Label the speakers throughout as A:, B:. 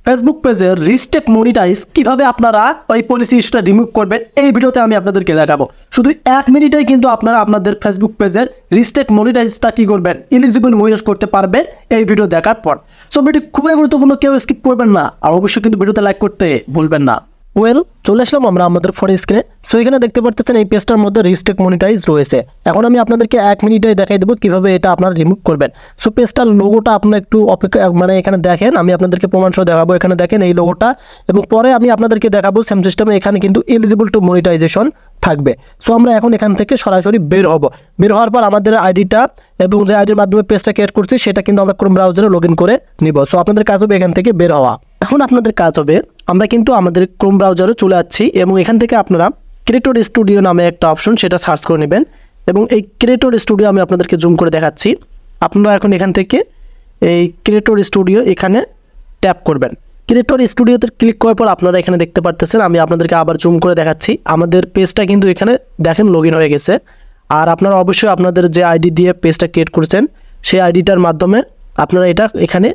A: Facebook পেজের restrict monetize কিভাবে আপনারা ওই পলিসি ইস্যুটা রিমুভ করবেন এই ভিডিওতে আমি আপনাদেরকে দেখাবো। শুধু 1 মিনিটেই কিন্তু আপনারা আপনাদের ফেসবুক পেজের রিস্ট্রিক্ট মনিটাইজটা কি করবেন, এলিজিবল মনিটাইজ করতে পারবেন এই ভিডিও দেখার পর। সো ভিডিও খুবই গুরুত্বপূর্ণ, কেউ স্কিপ করবেন না, আর অবশ্যই কিন্তু ভিডিওতে লাইক করতে ভুলবেন না। চলে আসলাম আমরা আমাদের ফোন স্ক্রিনে। সো এখানে দেখতে পাচ্ছেন এই পেজটার মধ্যে রিস্ট্রিক্ট মনিটাইজ রয়েছে। এখন আমি আপনাদেরকে 1 মিনিটে দেখাই দেবো কিভাবে এটা আপনারা রিমুভ করবেন। সো পেজটার লোগোটা আপনারা একটু অপেক্ষা এখানে দেখেন, আমি আপনাদেরকে প্রমাণ সহ দেখাবো। এখানে দেখেন এই লোগোটা, এবং পরে আমি আপনাদেরকে দেখাবো সেম সিস্টেমে এখানে কিন্তু এলিজিবল টু মনিটাইজেশন থাকবে। সো আমরা এখন এখান থেকে সরাসরি বের হব। বের হওয়ার পর আমাদের আইডিটা এবং যে আইডির মাধ্যমে পেজটা ক্রিয়েট করছি সেটা কিন্তু আমরা ক্রোম ব্রাউজারে লগ ইন করে নিব। সো আপনাদের কাজ হবে এখান থেকে বের হওয়া। এখন আপনাদের কাজ হবে, আমরা কিন্তু আমাদের ক্রোম ব্রাউজারে চলে যাচ্ছি এবং এখান থেকে আপনারা ক্রিয়েটর স্টুডিও নামে একটা অপশন সেটা সার্চ করে নেবেন। এবং এই ক্রিয়েটর স্টুডিও আমি আপনাদেরকে জুম করে দেখাচ্ছি। আপনারা এখন এখান থেকে এই ক্রিয়েটর স্টুডিও এখানে ট্যাপ করবেন। ক্রিয়েটর স্টুডিওতে ক্লিক করার পর আপনারা এখানে দেখতে পারতেছেন, আমি আপনাদেরকে আবার জুম করে দেখাচ্ছি, আমাদের পেজটা কিন্তু এখানে দেখেন লগ ইন হয়ে গেছে। আর আপনারা অবশ্যই আপনাদের যে আইডি দিয়ে পেজটা ক্রিয়েট করছেন সেই আইডিটার মাধ্যমে আপনারা এটা এখানে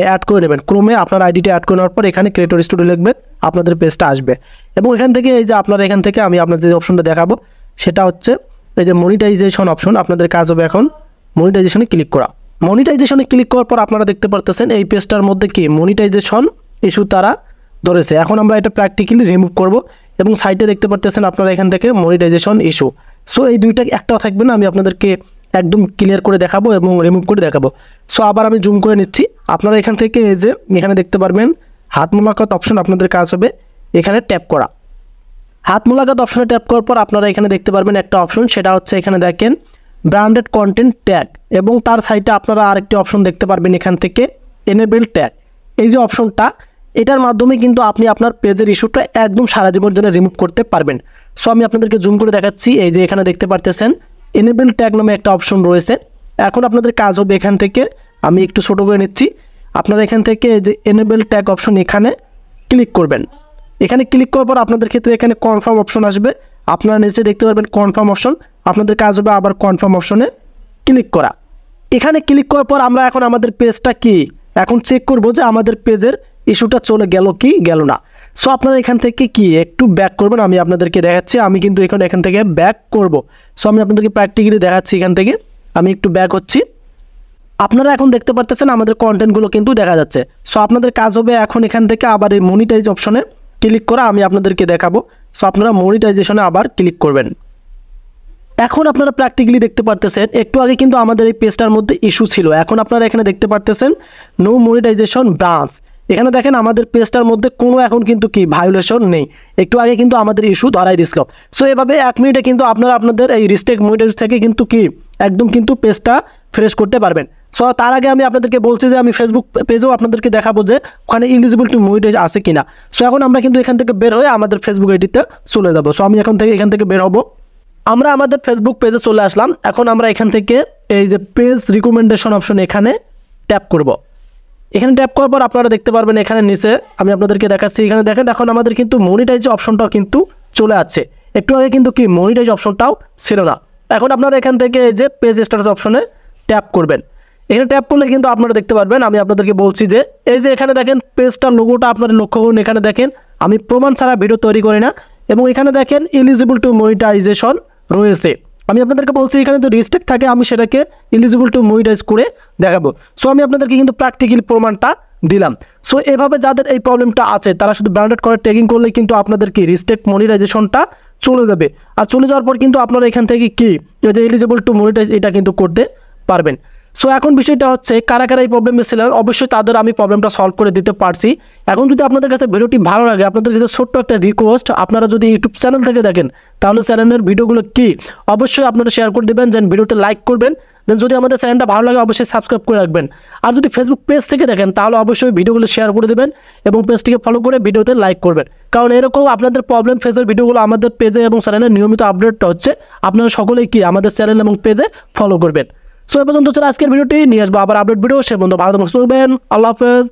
A: অ্যাড করে নেবেন। ক্রমে আপনার আইডিটা অ্যাড করে নেওয়ার পর এখানে ক্রিয়েটর স্টুডিও লিখবেন, আপনাদের পেজটা আসবে। এবং এখান থেকে এই যে আপনারা এখান থেকে আমি আপনাদের যে অপশনটা দেখাবো সেটা হচ্ছে এই যে মনিটাইজেশন অপশন। আপনাদের কাজ হবে এখন মনিটাইজেশনে ক্লিক করা। মনিটাইজেশনে ক্লিক করার পর আপনারা দেখতে পারতেছেন এই পেজটার মধ্যে কি মনিটাইজেশন ইস্যু তারা ধরেছে। এখন আমরা এটা প্র্যাকটিক্যালি রিমুভ করব এবং সাইটে দেখতে পারতেছেন আপনারা এখান থেকে মনিটাইজেশন ইস্যু। সো এই দুইটা একটাও থাকবে না, আমি আপনাদেরকে একদম ক্লিয়ার করে দেখাবো এবং রিমুভ করে দেখাবো। সো আবার আমি জুম করে নিচ্ছি। আপনারা এখান থেকে এই যে এখানে দেখতে পারবেন হাত মোলাকাত অপশন, আপনাদের কাজ হবে এখানে ট্যাপ করা। হাত মোলাকাত অপশনে ট্যাপ করার পর আপনারা এখানে দেখতে পারবেন একটা অপশন, সেটা হচ্ছে এখানে দেখেন ব্র্যান্ডেড কন্টেন্ট ট্যাগ, এবং তার সাইডে আপনারা আরেকটি অপশন দেখতে পারবেন এখান থেকে এনেবল ট্যাগ। এই যে অপশনটা, এটার মাধ্যমে কিন্তু আপনি আপনার পেজের ইস্যুটা একদম সারা জীবনের জন্য রিমুভ করতে পারবেন। সো আমি আপনাদেরকে জুম করে দেখাচ্ছি, এই যে এখানে দেখতে পারতেছেন এনেবল ট্যাগ নামে একটা অপশন রয়েছে। এখন আপনাদের কাজ হবে এখান থেকে, আমি একটু ছোটো করে নিচ্ছি, আপনারা এখান থেকে এই যে এনেবল ট্যাগ অপশন এখানে ক্লিক করবেন। এখানে ক্লিক করার পর আপনাদের ক্ষেত্রে এখানে কনফার্ম অপশন আসবে, আপনারা নিচে দেখতে পারবেন কনফার্ম অপশন। আপনাদের কাজ হবে আবার কনফার্ম অপশনে ক্লিক করা। এখানে ক্লিক করার পর আমরা এখন আমাদের পেজটা কি এখন চেক করব যে আমাদের পেজের ইস্যুটা চলে গেল কি গেল না। সো আপনারা এখান থেকে কি একটু ব্যাক করবেন, আমি আপনাদেরকে দেখাচ্ছি। আমি কিন্তু এখান থেকে ব্যাক করব। সো আমি আপনাদেরকে প্র্যাকটিক্যালি দেখাচ্ছি। এখান থেকে আমি একটু ব্যাক হচ্ছি। আপনারা এখন দেখতে পারতেছেন আমাদের কন্টেন্টগুলো কিন্তু দেখা যাচ্ছে। সো আপনাদের কাজ হবে এখন এখান থেকে আবার এই মনিটাইজ অপশনে ক্লিক করা, আমি আপনাদেরকে দেখাবো। সো আপনারা মনিটাইজেশনে আবার ক্লিক করবেন। এখন আপনারা প্র্যাকটিক্যালি দেখতে পারতেছেন একটু আগে কিন্তু আমাদের এই পেজটার মধ্যে ইস্যু ছিল। এখন আপনারা এখানে দেখতে পারতেছেন নো মনিটাইজেশন ব্রাঞ্চ। এখানে দেখেন আমাদের পেজটার মধ্যে কোনো এখন কিন্তু কি ভায়োলেশন নেই। একটু আগে কিন্তু আমাদের ইস্যু ধরাই দিছিল। সো এভাবে 1 মিনিটে কিন্তু আপনারা আপনাদের এই রিস্ট্রিক্ট মনিটাইজ থেকে কিন্তু কি একদম কিন্তু পেজটা ফ্রেশ করতে পারবেন। সো তার আগে আমি আপনাদেরকে বলছি যে আমি ফেসবুক পেজেও আপনাদেরকে দেখাবো যে ওখানে এলিজিবল টু মনিটাইজ আছে কিনা। সো এখন আমরা কিন্তু এখান থেকে বের হয়ে আমাদের ফেসবুক আইডিতে চলে যাব। সো আমি এখান থেকে বের হব। আমরা আমাদের ফেসবুক পেজে চলে আসলাম। এখন আমরা এখান থেকে এই যে পেজ রিকমেন্ডেশন অপশন এখানে ট্যাপ করব। এখানে ট্যাপ করার পর আপনারা দেখতে পারবেন এখানে নিচে আমি আপনাদেরকে দেখাচ্ছি, এখানে দেখেন এখন আমাদের কিন্তু মনিটাইজ অপশনটাও কিন্তু চলে আসছে। একটু আগে কিন্তু কি মনিটাইজ অপশনটাও ছিল না। এখন আপনারা এখান থেকে এই যে পেজ স্ট্যাটাস অপশনে ট্যাপ করবেন। এখানে ট্যাপ করলে কিন্তু আপনারা দেখতে পারবেন, আমি আপনাদেরকে বলছি যে এই যে এখানে দেখেন পেজটার লোগোটা আপনারা লক্ষ্য করুন। এখানে দেখেন আমি প্রমাণ ছাড়া ভিডিও তৈরি করি না, এবং এখানে দেখেন এলিজিবল টু মনিটাইজেশন রয়েছে। আমি আপনাদেরকে বলছি এখানে তো রিস্ট্রিক্ট থাকে, আমি সেটাকে এলিজিবল টু মনিটাইজ করে দেখাবো। সো আমি আপনাদেরকে কিন্তু প্র্যাকটিক্যাল প্রমাণটা দিলাম। সো এভাবে যাদের এই প্রবলেমটা আছে তারা শুধু ব্র্যান্ডেড করে ট্যাগিং করলে কিন্তু আপনাদের কি রিস্ট্রিক্ট মনিটাইজেশনটা চলে যাবে। আর চলে যাওয়ার পর কিন্তু আপনারা এখান থেকে কি যে এলিজিবল টু মনিটাইজ এটা কিন্তু করতে পারবেন। সো এখন বিষয়টা হচ্ছে কারা কারা এই প্রবলেমে ছিলেন, অবশ্যই তাদের আমি প্রবলেমটা সলভ করে দিতে পারছি। এখন যদি আপনাদের কাছে ভিডিওটি ভালো লাগে, আপনাদের কাছে ছোট্ট একটা রিকোয়েস্ট, আপনারা যদি ইউটিউব চ্যানেল থেকে দেখেন তাহলে চ্যানেলের ভিডিওগুলো কি অবশ্যই আপনারা শেয়ার করে দেবেন, যেন ভিডিওতে লাইক করবেন। দেন যদি আমাদের চ্যানেলটা ভালো লাগে অবশ্যই সাবস্ক্রাইব করে রাখবেন। আর যদি ফেসবুক পেজ থেকে দেখেন তাহলে অবশ্যই ভিডিওগুলো শেয়ার করে দেবেন এবং পেজটিকে ফলো করে ভিডিওতে লাইক করবেন। কারণ এরকম আপনাদের প্রবলেম ফেসের ভিডিওগুলো আমাদের পেজে এবং চ্যানেলে নিয়মিত আপডেটটা হচ্ছে, আপনারা সকলেই কি আমাদের চ্যানেল এবং পেজে ফলো করবেন। সো এ পর্যন্ত আজকের ভিডিওটি নিয়ে আসবো আবার আপডেট ভিডিও। সে বন্ধু ভালো থাকবেন, আল্লাহ হাফেজ।